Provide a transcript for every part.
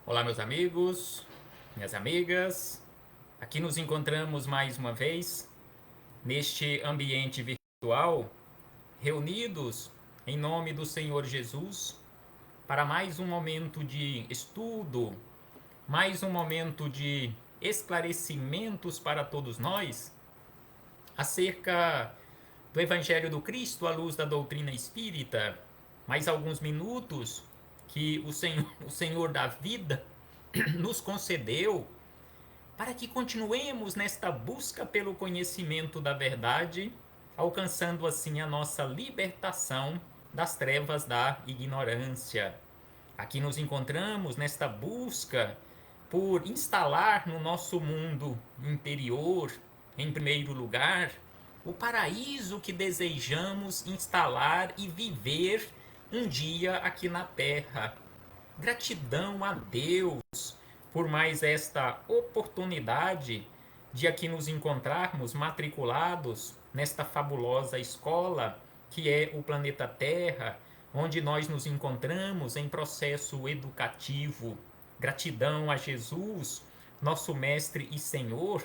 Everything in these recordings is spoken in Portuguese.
Olá, meus amigos, minhas amigas. Aqui nos encontramos mais uma vez neste ambiente virtual, reunidos em nome do Senhor Jesus para mais um momento de estudo, mais um momento de esclarecimentos para todos nós acerca do Evangelho do Cristo à luz da doutrina espírita. Mais alguns minutos que o Senhor da vida nos concedeu para que continuemos nesta busca pelo conhecimento da verdade, alcançando assim a nossa libertação das trevas da ignorância. Aqui nos encontramos nesta busca por instalar no nosso mundo interior, em primeiro lugar, o paraíso que desejamos instalar e viver um dia aqui na Terra. Gratidão a Deus por mais esta oportunidade de aqui nos encontrarmos matriculados nesta fabulosa escola que é o planeta Terra, onde nós nos encontramos em processo educativo. Gratidão a Jesus, nosso Mestre e Senhor,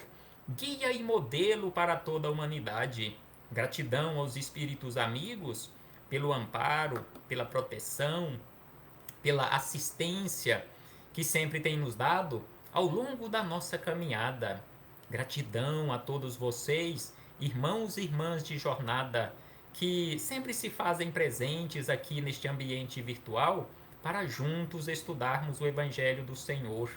guia e modelo para toda a humanidade. Gratidão aos espíritos amigos pelo amparo, pela proteção, pela assistência que sempre tem nos dado ao longo da nossa caminhada. Gratidão a todos vocês, irmãos e irmãs de jornada, que sempre se fazem presentes aqui neste ambiente virtual para juntos estudarmos o Evangelho do Senhor.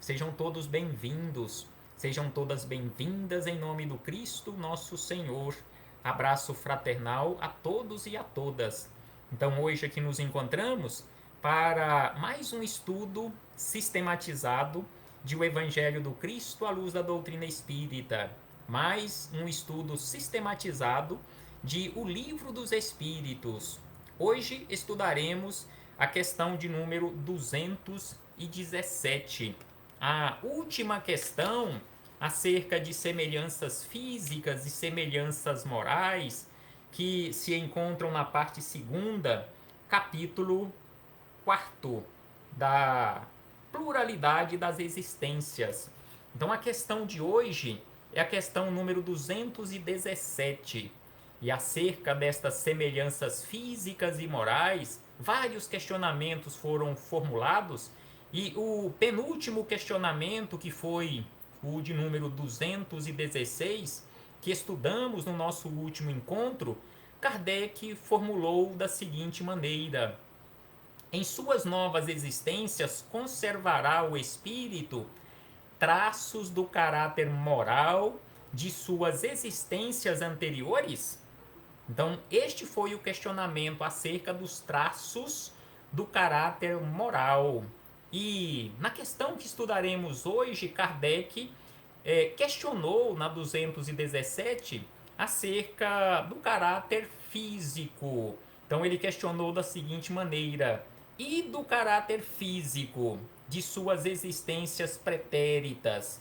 Sejam todos bem-vindos, sejam todas bem-vindas em nome do Cristo, nosso Senhor. Abraço fraternal a todos e a todas. Então, hoje aqui nos encontramos para mais um estudo sistematizado de o Evangelho do Cristo à luz da doutrina espírita. Mais um estudo sistematizado de O Livro dos Espíritos. Hoje estudaremos a questão de número 217. A última questão acerca de semelhanças físicas e semelhanças morais que se encontram na parte segunda, capítulo 4 da pluralidade das existências. Então a questão de hoje é a questão número 217. E acerca destas semelhanças físicas e morais, vários questionamentos foram formulados e o penúltimo questionamento, que foi o de número 216, que estudamos no nosso último encontro, Kardec formulou da seguinte maneira: em suas novas existências conservará o espírito traços do caráter moral de suas existências anteriores? Então, este foi o questionamento acerca dos traços do caráter moral. E na questão que estudaremos hoje, Kardec questionou na 217 acerca do caráter físico. Então, ele questionou da seguinte maneira: e do caráter físico de suas existências pretéritas,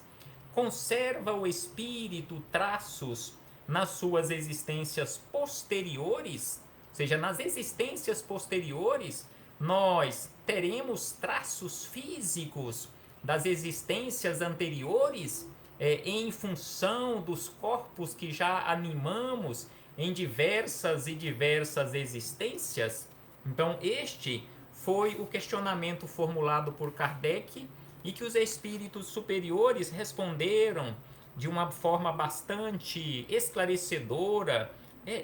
conserva o espírito traços nas suas existências posteriores? Ou seja, nas existências posteriores, nós teremos traços físicos das existências anteriores, em função dos corpos que já animamos em diversas e diversas existências? Então, este foi o questionamento formulado por Kardec e que os espíritos superiores responderam de uma forma bastante esclarecedora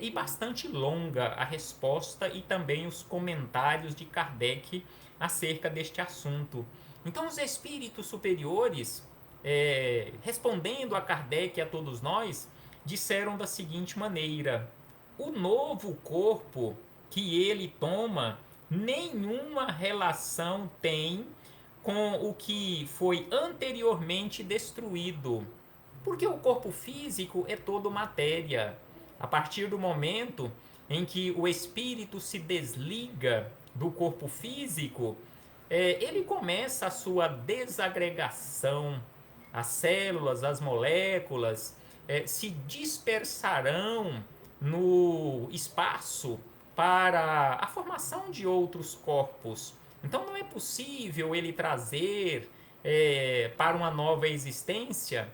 e bastante longa a resposta e também os comentários de Kardec acerca deste assunto. Então, os espíritos superiores, respondendo a Kardec e a todos nós, disseram da seguinte maneira: o novo corpo que ele toma nenhuma relação tem com o que foi anteriormente destruído, porque o corpo físico é todo matéria. A partir do momento em que o espírito se desliga do corpo físico, ele começa a sua desagregação. As células, as moléculas se dispersarão no espaço para a formação de outros corpos. Então não é possível ele trazer para uma nova existência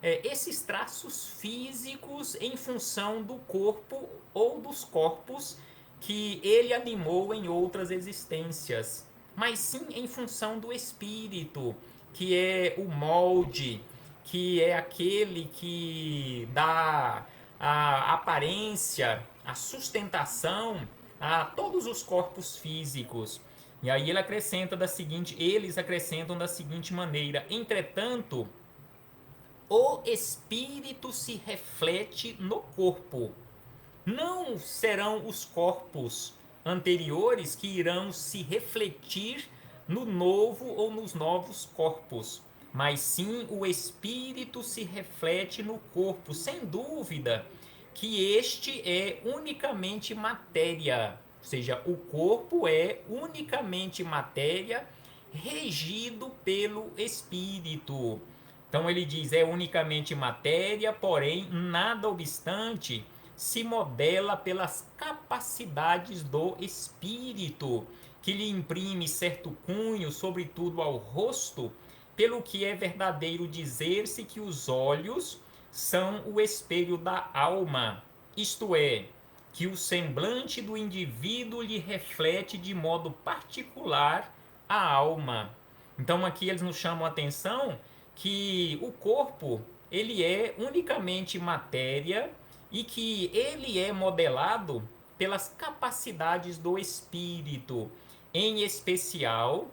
esses traços físicos em função do corpo ou dos corpos que ele animou em outras existências, mas sim em função do espírito, que é o molde, que é aquele que dá a aparência, a sustentação a todos os corpos físicos. E aí eles acrescentam da seguinte maneira: entretanto, o espírito se reflete no corpo. Não serão os corpos anteriores que irão se refletir no novo ou nos novos corpos, mas sim o espírito se reflete no corpo, sem dúvida que este é unicamente matéria, ou seja, o corpo é unicamente matéria regido pelo espírito. Então ele diz, é unicamente matéria, porém, nada obstante, se modela pelas capacidades do espírito, que lhe imprime certo cunho, sobretudo ao rosto, pelo que é verdadeiro dizer-se que os olhos são o espelho da alma, isto é, que o semblante do indivíduo lhe reflete de modo particular a alma. Então aqui eles nos chamam a atenção que o corpo ele é unicamente matéria e que ele é modelado pelas capacidades do espírito, em especial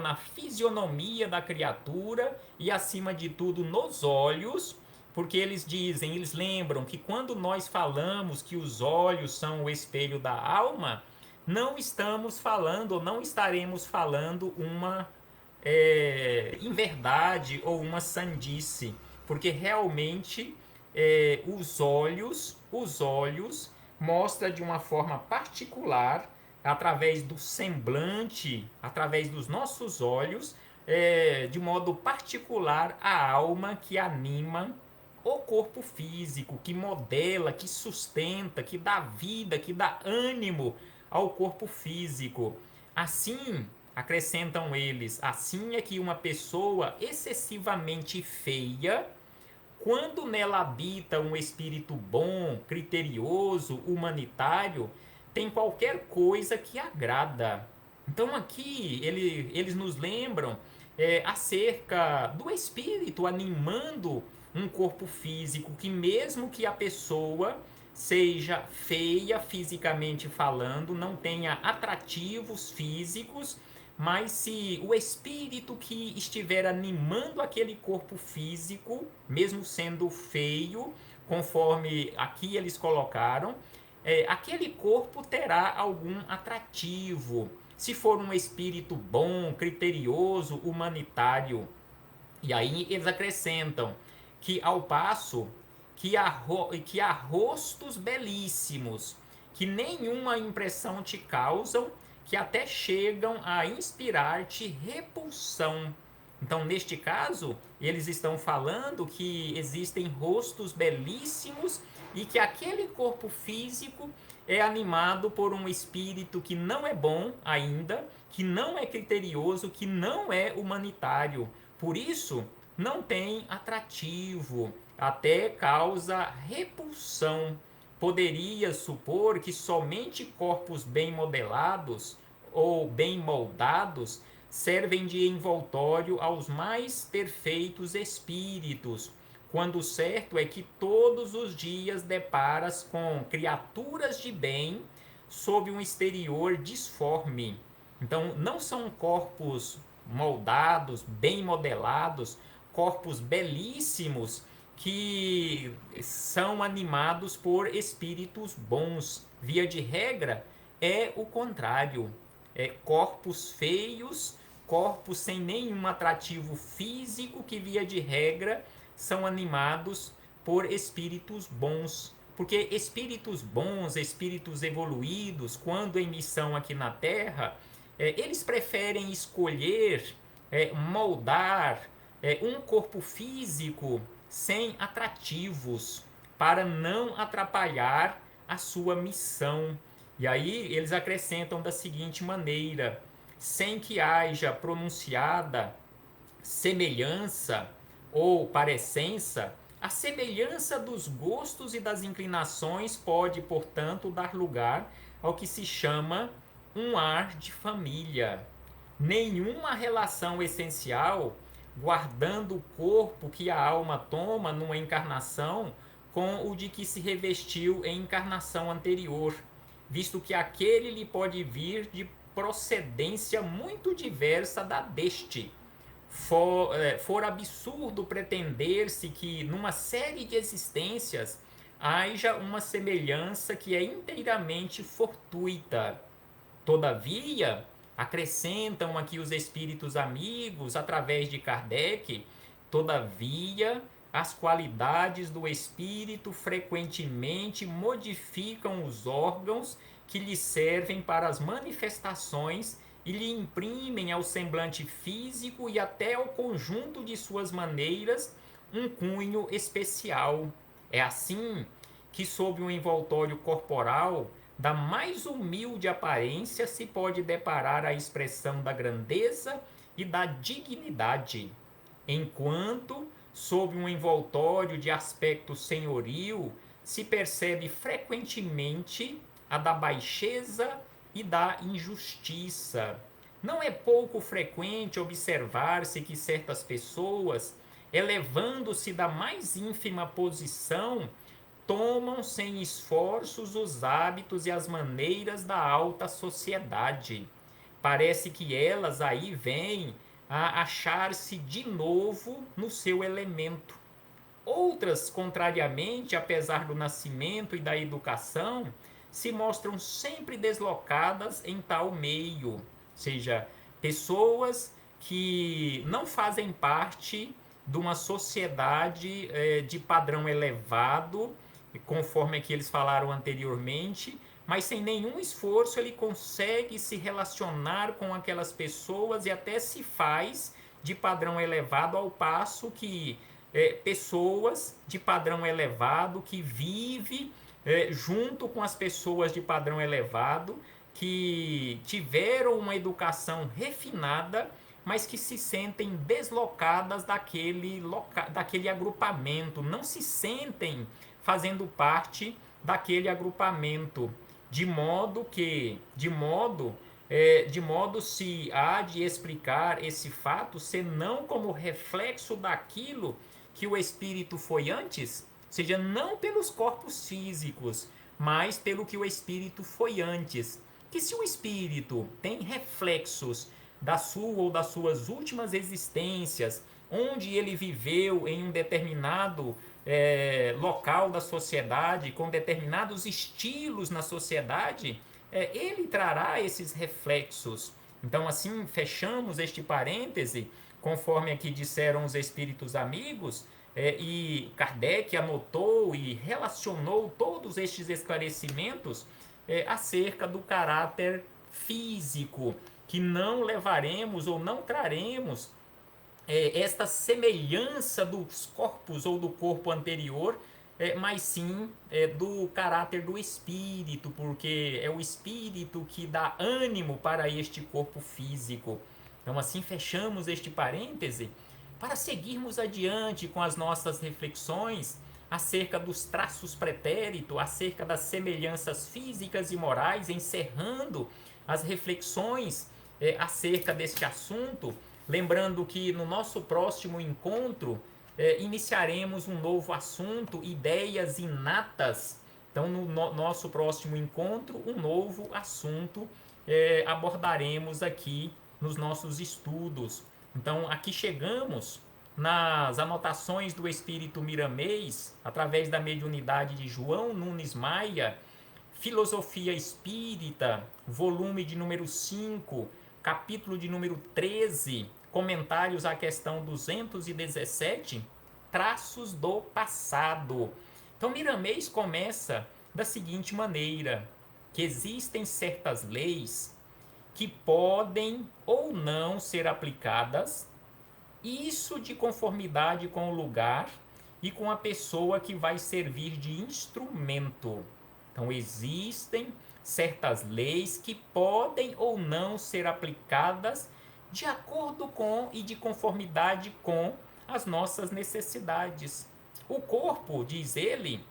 na fisionomia da criatura e acima de tudo nos olhos, porque eles lembram que quando nós falamos que os olhos são o espelho da alma, não estamos falando ou não estaremos falando uma inverdade ou uma sandice, porque realmente os olhos mostra de uma forma particular, através do semblante, através dos nossos olhos, de modo particular a alma que anima o corpo físico, que modela, que sustenta, que dá vida, que dá ânimo ao corpo físico. Assim, acrescentam eles, assim é que uma pessoa excessivamente feia, quando nela habita um espírito bom, criterioso, humanitário, tem qualquer coisa que agrada. Então aqui eles nos lembram acerca do espírito animando um corpo físico, que mesmo que a pessoa seja feia fisicamente falando, não tenha atrativos físicos, mas se o espírito que estiver animando aquele corpo físico, mesmo sendo feio, conforme aqui eles colocaram, aquele corpo terá algum atrativo. Se for um espírito bom, criterioso, humanitário. E aí eles acrescentam que ao passo que há rostos belíssimos, que nenhuma impressão te causam, que até chegam a inspirar-te repulsão. Então, neste caso, eles estão falando que existem rostos belíssimos e que aquele corpo físico é animado por um espírito que não é bom ainda, que não é criterioso, que não é humanitário. Por isso, não tem atrativo, até causa repulsão. Poderia supor que somente corpos bem modelados ou bem moldados servem de envoltório aos mais perfeitos espíritos, quando o certo é que todos os dias deparas com criaturas de bem sob um exterior disforme. Então, não são corpos moldados, bem modelados, corpos belíssimos que são animados por espíritos bons. Via de regra, é o contrário. Corpos feios, corpos sem nenhum atrativo físico, que via de regra são animados por espíritos bons. Porque espíritos bons, espíritos evoluídos, quando em missão aqui na Terra, eles preferem escolher moldar um corpo físico sem atrativos, para não atrapalhar a sua missão. E aí eles acrescentam da seguinte maneira: sem que haja pronunciada semelhança ou parecença, a semelhança dos gostos e das inclinações pode, portanto, dar lugar ao que se chama um ar de família. Nenhuma relação essencial, guardando o corpo que a alma toma numa encarnação com o de que se revestiu em encarnação anterior, visto que aquele lhe pode vir de procedência muito diversa da deste. For absurdo pretender-se que numa série de existências haja uma semelhança que é inteiramente fortuita. Todavia, acrescentam aqui os espíritos amigos, através de Kardec, todavia, as qualidades do espírito frequentemente modificam os órgãos que lhe servem para as manifestações e lhe imprimem ao semblante físico e até ao conjunto de suas maneiras um cunho especial. É assim que, sob um envoltório corporal da mais humilde aparência, se pode deparar a expressão da grandeza e da dignidade, enquanto, sob um envoltório de aspecto senhoril, se percebe frequentemente a da baixeza e da injustiça. Não é pouco frequente observar-se que certas pessoas, elevando-se da mais ínfima posição, tomam sem esforços os hábitos e as maneiras da alta sociedade. Parece que elas aí vêm a achar-se de novo no seu elemento. Outras, contrariamente, apesar do nascimento e da educação, se mostram sempre deslocadas em tal meio, ou seja, pessoas que não fazem parte de uma sociedade de padrão elevado, conforme que eles falaram anteriormente, mas sem nenhum esforço ele consegue se relacionar com aquelas pessoas e até se faz de padrão elevado, ao passo que pessoas de padrão elevado que vivem junto com as pessoas de padrão elevado, que tiveram uma educação refinada, mas que se sentem deslocadas daquele agrupamento, não se sentem fazendo parte daquele agrupamento, de modo se há de explicar esse fato senão como reflexo daquilo que o espírito foi antes, ou seja, não pelos corpos físicos, mas pelo que o espírito foi antes. Que se o espírito tem reflexos da sua ou das suas últimas existências, onde ele viveu em um determinado local da sociedade, com determinados estilos na sociedade, ele trará esses reflexos. Então, assim, fechamos este parêntese, conforme aqui disseram os espíritos amigos, e Kardec anotou e relacionou todos estes esclarecimentos acerca do caráter físico, que não levaremos ou não traremos esta semelhança dos corpos ou do corpo anterior, mas sim do caráter do espírito, porque é o espírito que dá ânimo para este corpo físico. Então, assim, fechamos este parêntese para seguirmos adiante com as nossas reflexões acerca dos traços pretéritos, acerca das semelhanças físicas e morais, encerrando as reflexões acerca deste assunto. Lembrando que no nosso próximo encontro iniciaremos um novo assunto, ideias inatas. Então, no nosso próximo encontro, um novo assunto abordaremos aqui nos nossos estudos. Então, aqui chegamos nas anotações do Espírito Miramês, através da mediunidade de João Nunes Maia, Filosofia Espírita, volume de número 5, capítulo de número 13, comentários à questão 217, traços do passado. Então, Miramês começa da seguinte maneira, que existem certas leis que podem ou não ser aplicadas, isso de conformidade com o lugar e com a pessoa que vai servir de instrumento. Então, existem certas leis que podem ou não ser aplicadas de acordo com e de conformidade com as nossas necessidades. O corpo, diz ele,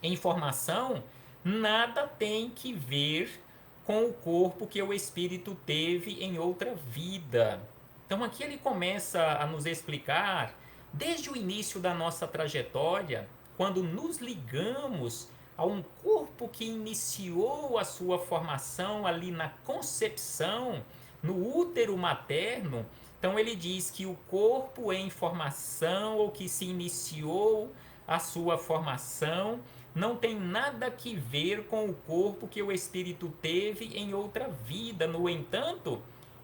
em formação, nada tem que ver com o corpo que o espírito teve em outra vida. Então aqui ele começa a nos explicar, desde o início da nossa trajetória, quando nos ligamos a um corpo que iniciou a sua formação ali na concepção, no útero materno. Então ele diz que o corpo em formação, ou que se iniciou a sua formação, não tem nada que ver com o corpo que o espírito teve em outra vida. No entanto,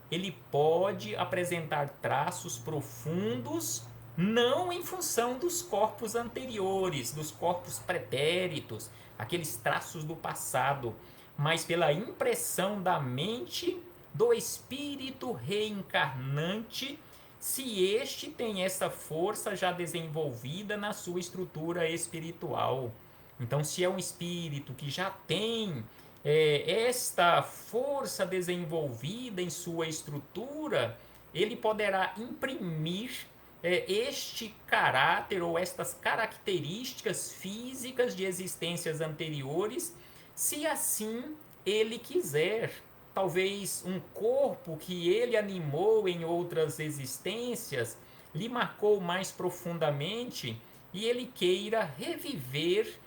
ele pode apresentar traços profundos, não em função dos corpos anteriores, dos corpos pretéritos, aqueles traços do passado, mas pela impressão da mente do espírito reencarnante, se este tem essa força já desenvolvida na sua estrutura espiritual. Então, se é um espírito que já tem esta força desenvolvida em sua estrutura, ele poderá imprimir este caráter ou estas características físicas de existências anteriores, se assim ele quiser. Talvez um corpo que ele animou em outras existências lhe marcou mais profundamente e ele queira reviver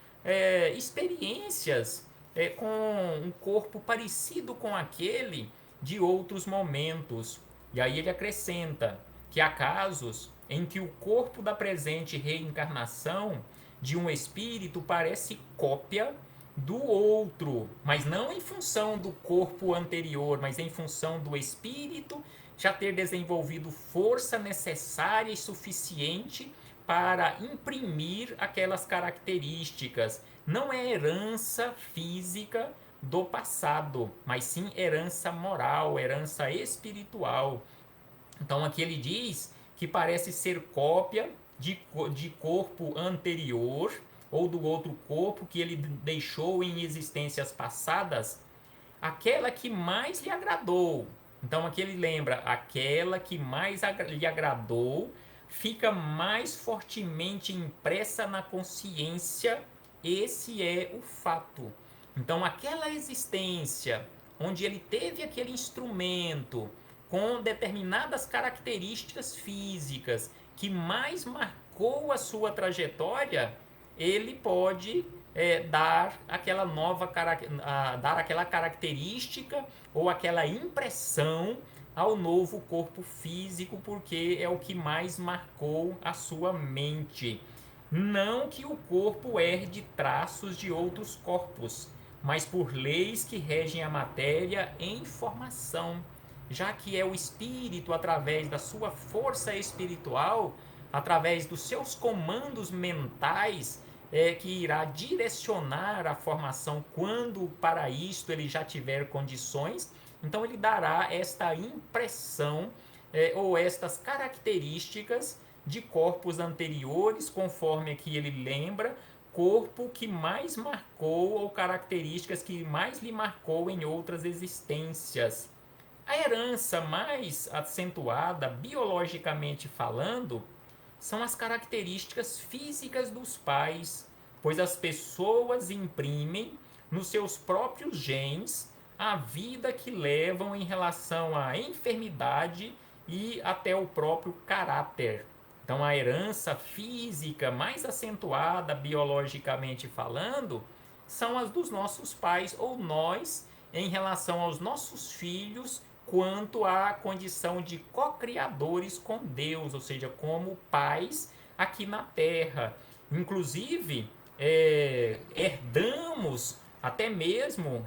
experiências com um corpo parecido com aquele de outros momentos. E aí ele acrescenta que há casos em que o corpo da presente reencarnação de um espírito parece cópia do outro, mas não em função do corpo anterior, mas em função do espírito já ter desenvolvido força necessária e suficiente para imprimir aquelas características. Não é herança física do passado, mas sim herança moral, herança espiritual. Então aqui ele diz que parece ser cópia de corpo anterior, ou do outro corpo que ele deixou em existências passadas, aquela que mais lhe agradou. Então aqui ele lembra, aquela que mais lhe agradou fica mais fortemente impressa na consciência. Esse é o fato. Então aquela existência onde ele teve aquele instrumento com determinadas características físicas que mais marcou a sua trajetória, ele pode dar aquela nova dar aquela característica ou aquela impressão ao novo corpo físico, porque é o que mais marcou a sua mente. Não que o corpo herde traços de outros corpos, mas por leis que regem a matéria em formação, já que é o espírito, através da sua força espiritual, através dos seus comandos mentais, que irá direcionar a formação quando para isto ele já tiver condições. Então ele dará esta impressão ou estas características de corpos anteriores, conforme aqui ele lembra, corpo que mais marcou ou características que mais lhe marcou em outras existências. A herança mais acentuada, biologicamente falando, são as características físicas dos pais, pois as pessoas imprimem nos seus próprios genes a vida que levam em relação à enfermidade e até o próprio caráter. Então a herança física mais acentuada, biologicamente falando, são as dos nossos pais ou nós em relação aos nossos filhos, quanto à condição de co-criadores com Deus, ou seja, como pais aqui na Terra. Inclusive, herdamos até mesmo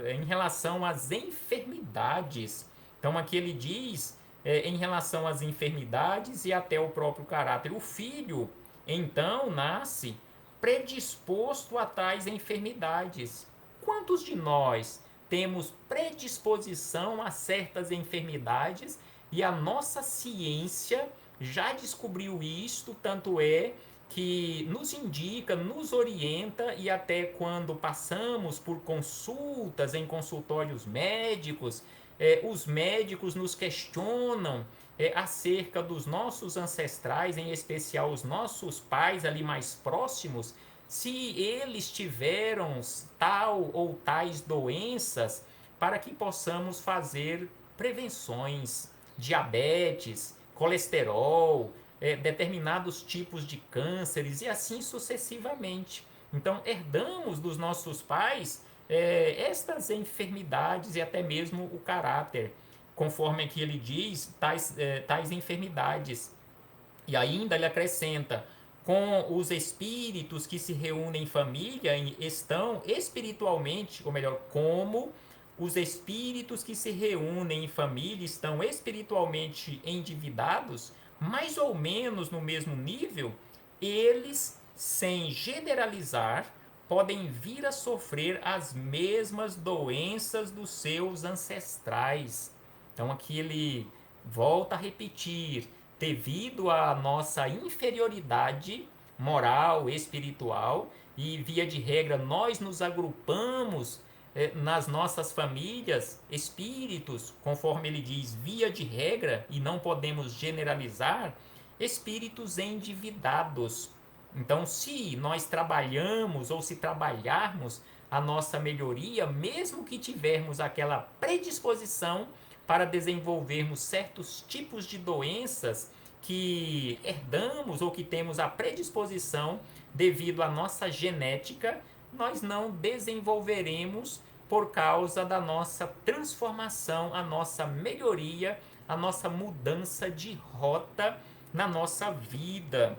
em relação às enfermidades. Então aqui ele diz em relação às enfermidades e até o próprio caráter. O filho, então, nasce predisposto a tais enfermidades. Quantos de nós temos predisposição a certas enfermidades e a nossa ciência já descobriu isto, tanto é que nos indica, nos orienta, e até quando passamos por consultas em consultórios médicos, os médicos nos questionam acerca dos nossos ancestrais, em especial os nossos pais ali mais próximos, se eles tiveram tal ou tais doenças, para que possamos fazer prevenções, diabetes, colesterol, determinados tipos de cânceres e assim sucessivamente. Então, herdamos dos nossos pais estas enfermidades e até mesmo o caráter, conforme aqui ele diz, tais enfermidades. E ainda ele acrescenta: com os espíritos que se reúnem em família, estão espiritualmente, ou melhor, como os espíritos que se reúnem em família estão espiritualmente endividados, mais ou menos no mesmo nível, eles, sem generalizar, podem vir a sofrer as mesmas doenças dos seus ancestrais. Então aqui ele volta a repetir: devido à nossa inferioridade moral, espiritual, e via de regra nós nos agrupamos nas nossas famílias, espíritos, conforme ele diz, via de regra, e não podemos generalizar, espíritos endividados. Então, se nós trabalhamos ou se trabalharmos a nossa melhoria, mesmo que tivermos aquela predisposição para desenvolvermos certos tipos de doenças que herdamos ou que temos a predisposição devido à nossa genética, nós não desenvolveremos por causa da nossa transformação, a nossa melhoria, a nossa mudança de rota na nossa vida.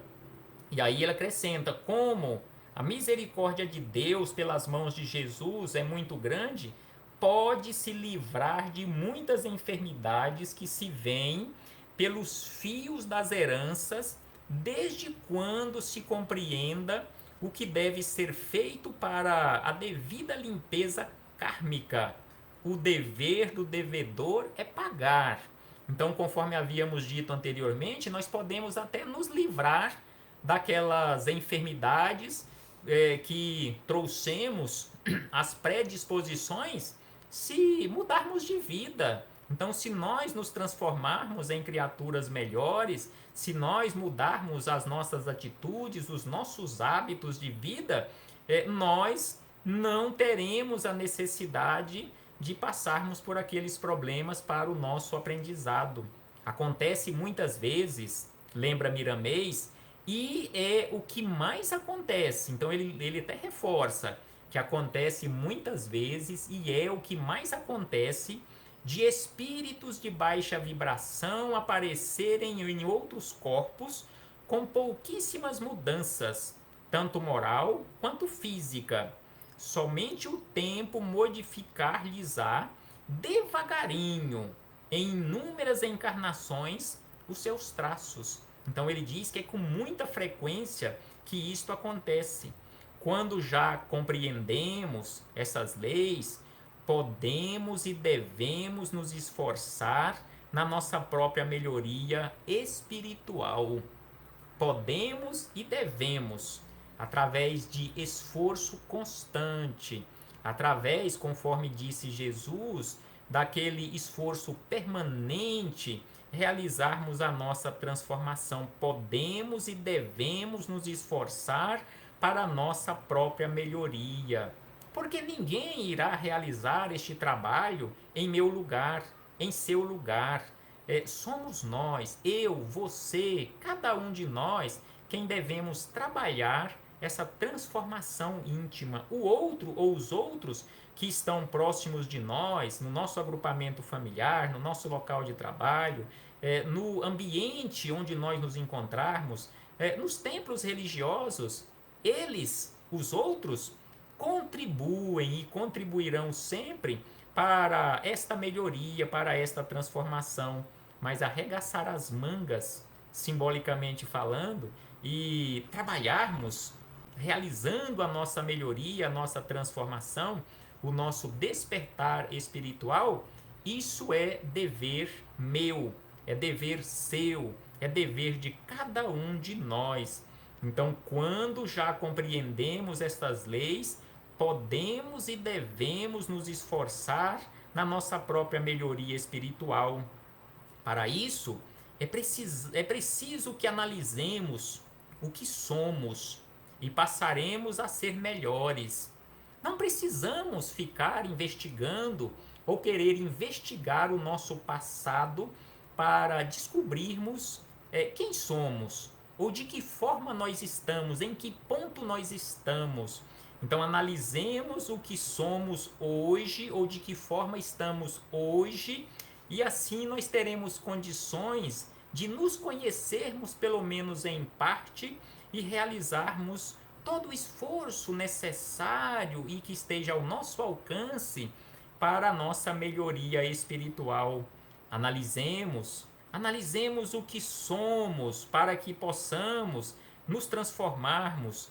E aí ele acrescenta: como a misericórdia de Deus pelas mãos de Jesus é muito grande, pode se livrar de muitas enfermidades que se vêm pelos fios das heranças, desde quando se compreenda o que deve ser feito para a devida limpeza kármica. O dever do devedor é pagar. Então, conforme havíamos dito anteriormente, nós podemos até nos livrar daquelas enfermidades que trouxemos as predisposições se mudarmos de vida. Então, se nós nos transformarmos em criaturas melhores, se nós mudarmos as nossas atitudes, os nossos hábitos de vida, nós não teremos a necessidade de passarmos por aqueles problemas para o nosso aprendizado. Acontece muitas vezes, lembra Miramês, e é o que mais acontece. Então ele até reforça que acontece muitas vezes e é o que mais acontece de espíritos de baixa vibração aparecerem em outros corpos com pouquíssimas mudanças, tanto moral quanto física. Somente o tempo modificar-lhes-á devagarinho, em inúmeras encarnações, os seus traços. Então ele diz que é com muita frequência que isto acontece. Quando já compreendemos essas leis, podemos e devemos nos esforçar na nossa própria melhoria espiritual. Podemos e devemos, através de esforço constante, através, conforme disse Jesus, daquele esforço permanente, realizarmos a nossa transformação. Podemos e devemos nos esforçar para a nossa própria melhoria, porque ninguém irá realizar este trabalho em meu lugar, em seu lugar. Somos nós, eu, você, cada um de nós, quem devemos trabalhar essa transformação íntima. O outro ou os outros que estão próximos de nós, no nosso agrupamento familiar, no nosso local de trabalho, no ambiente onde nós nos encontrarmos, nos templos religiosos, eles, os outros, contribuem e contribuirão sempre para esta melhoria, para esta transformação. Mas arregaçar as mangas, simbolicamente falando, e trabalharmos realizando a nossa melhoria, a nossa transformação, o nosso despertar espiritual, isso é dever meu, é dever seu, é dever de cada um de nós. Então, quando já compreendemos estas leis, podemos e devemos nos esforçar na nossa própria melhoria espiritual. Para isso, é preciso que analisemos o que somos e passaremos a ser melhores. Não precisamos ficar investigando ou querer investigar o nosso passado para descobrirmos quem somos ou de que forma nós estamos, em que ponto nós estamos. Então, analisemos o que somos hoje ou de que forma estamos hoje, e assim nós teremos condições de nos conhecermos, pelo menos em parte, e realizarmos todo o esforço necessário e que esteja ao nosso alcance para a nossa melhoria espiritual. Analisemos o que somos para que possamos nos transformarmos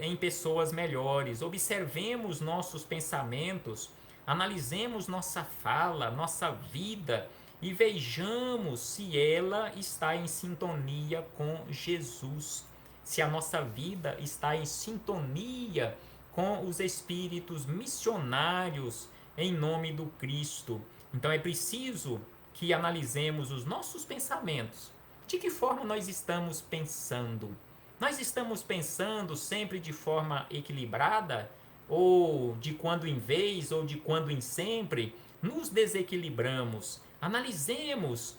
em pessoas melhores. Observemos nossos pensamentos, analisemos nossa fala, nossa vida e vejamos se ela está em sintonia com Jesus, se a nossa vida está em sintonia com os espíritos missionários em nome do Cristo. Então é preciso que analisemos os nossos pensamentos. De que forma nós estamos pensando? Nós estamos pensando sempre de forma equilibrada? Ou de quando em vez, ou de quando em sempre, nos desequilibramos? Analisemos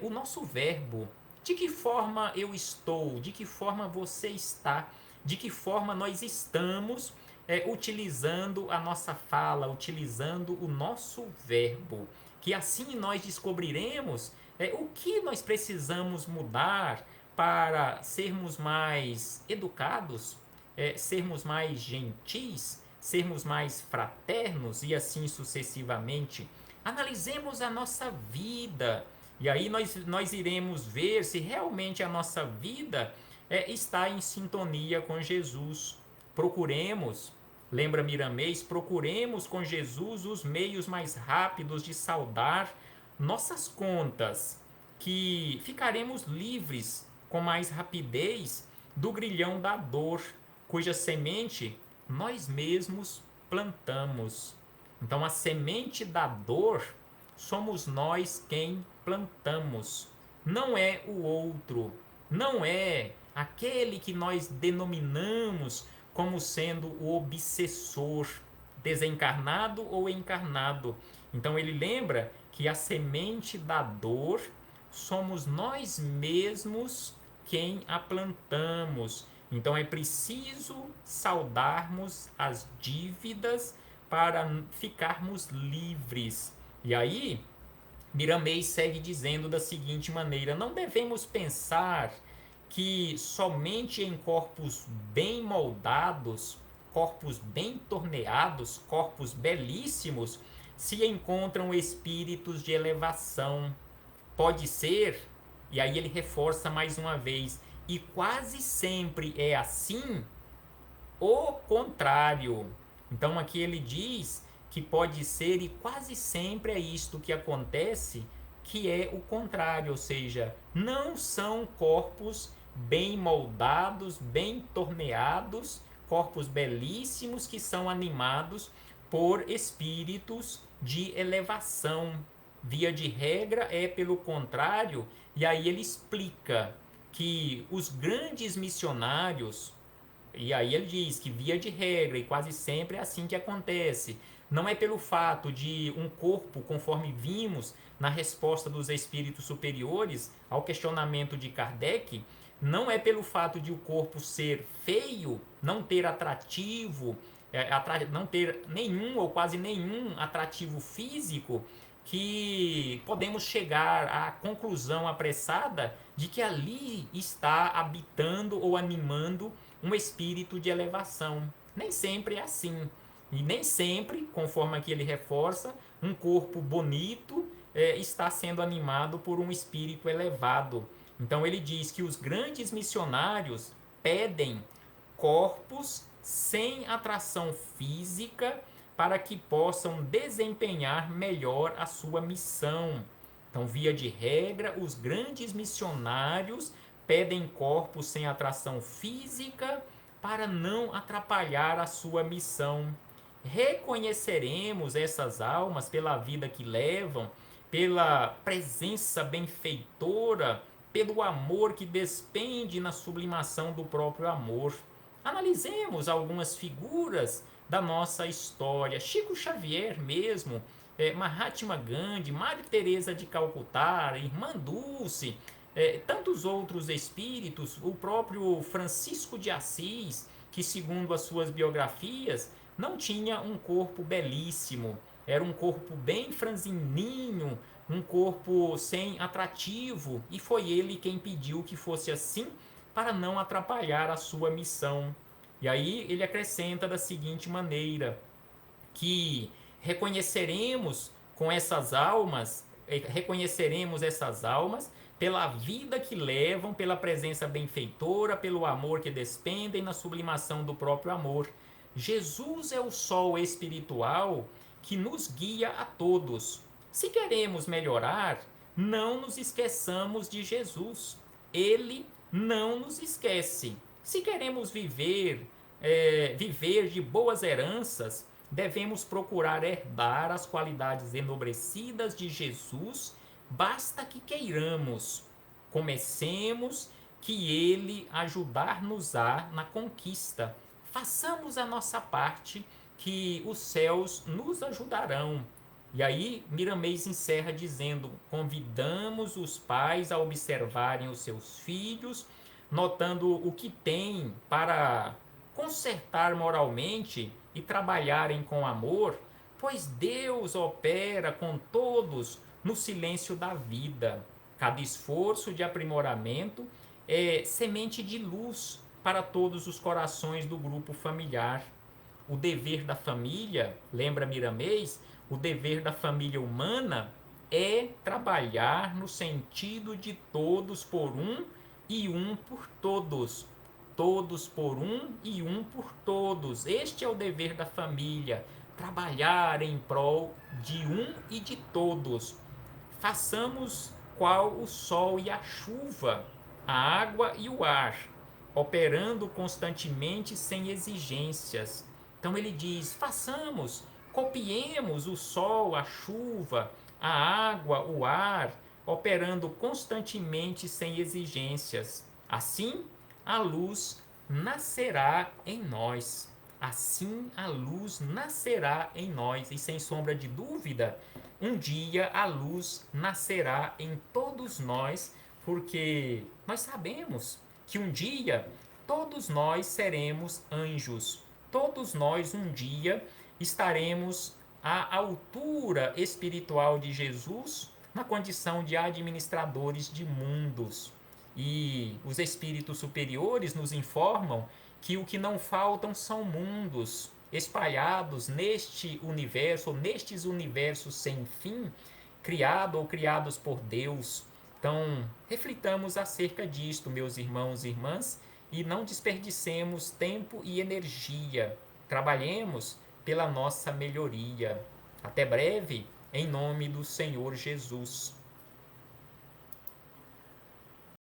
o nosso verbo. De que forma eu estou? De que forma você está? De que forma nós estamos utilizando a nossa fala, utilizando o nosso verbo? Que assim nós descobriremos o que nós precisamos mudar para sermos mais educados, sermos mais gentis, sermos mais fraternos e assim sucessivamente. Analisemos a nossa vida e aí nós iremos ver se realmente a nossa vida está em sintonia com Jesus. Procuremos, lembra Miramês, procuremos com Jesus os meios mais rápidos de saldar nossas contas, que ficaremos livres com mais rapidez do grilhão da dor, cuja semente nós mesmos plantamos. Então, a semente da dor somos nós quem plantamos, não é o outro, não é aquele que nós denominamos como sendo o obsessor, desencarnado ou encarnado. Então ele lembra que a semente da dor somos nós mesmos quem a plantamos. Então é preciso saldarmos as dívidas para ficarmos livres. E aí, Miramês segue dizendo da seguinte maneira: não devemos pensar que somente em corpos bem moldados, corpos bem torneados, corpos belíssimos, se encontram espíritos de elevação. Pode ser, e aí ele reforça mais uma vez, e quase sempre é assim, o contrário. Então aqui ele diz que pode ser e quase sempre é isto que acontece, que é o contrário, ou seja, não são corpos bem moldados, bem torneados, corpos belíssimos que são animados por espíritos de elevação. Via de regra é pelo contrário, e aí ele explica que os grandes missionários, e aí ele diz que via de regra e quase sempre é assim que acontece. Não é pelo fato de um corpo, conforme vimos na resposta dos espíritos superiores ao questionamento de Kardec, não é pelo fato de o corpo ser feio, não ter atrativo, não ter nenhum ou quase nenhum atrativo físico, que podemos chegar à conclusão apressada de que ali está habitando ou animando um espírito de elevação. Nem sempre é assim. E nem sempre, conforme aqui ele reforça, um corpo bonito está sendo animado por um espírito elevado. Então ele diz que os grandes missionários pedem corpos sem atração física para que possam desempenhar melhor a sua missão. Então, via de regra, os grandes missionários pedem corpos sem atração física para não atrapalhar a sua missão. Reconheceremos essas almas pela vida que levam, pela presença benfeitora, pelo amor que despende na sublimação do próprio amor. Analisemos algumas figuras da nossa história. Chico Xavier mesmo, Mahatma Gandhi, Madre Teresa de Calcutá, Irmã Dulce, tantos outros espíritos, o próprio Francisco de Assis, que segundo as suas biografias, não tinha um corpo belíssimo, era um corpo bem franzininho, um corpo sem atrativo, e foi ele quem pediu que fosse assim para não atrapalhar a sua missão. E aí ele acrescenta da seguinte maneira, que reconheceremos com essas almas, reconheceremos essas almas pela vida que levam, pela presença benfeitora, pelo amor que despendem na sublimação do próprio amor. Jesus é o sol espiritual que nos guia a todos. Se queremos melhorar, não nos esqueçamos de Jesus. Ele não nos esquece. Se queremos viver de boas heranças, devemos procurar herdar as qualidades enobrecidas de Jesus, basta que queiramos. Comecemos que Ele ajudar-nos-á na conquista. Façamos a nossa parte, que os céus nos ajudarão. E aí Miramês encerra dizendo: convidamos os pais a observarem os seus filhos, notando o que têm para consertar moralmente e trabalharem com amor, pois Deus opera com todos no silêncio da vida. Cada esforço de aprimoramento é semente de luz para todos os corações do grupo familiar. O dever da família, lembra Miramês, o dever da família humana é trabalhar no sentido de todos por um e um por todos. Todos por um e um por todos. Este é o dever da família, trabalhar em prol de um e de todos. Façamos qual o sol e a chuva, a água e o ar, operando constantemente sem exigências. Então ele diz: façamos, copiemos o sol, a chuva, a água, o ar, operando constantemente sem exigências. Assim, a luz nascerá em nós. Assim a luz nascerá em nós. E sem sombra de dúvida, um dia a luz nascerá em todos nós, porque nós sabemos que um dia todos nós seremos anjos. Todos nós um dia estaremos à altura espiritual de Jesus, na condição de administradores de mundos. E os espíritos superiores nos informam que o que não faltam são mundos espalhados neste universo, ou nestes universos sem fim, criado ou criados por Deus. Então, reflitamos acerca disto, meus irmãos e irmãs, e não desperdicemos tempo e energia. Trabalhemos pela nossa melhoria. Até breve, em nome do Senhor Jesus.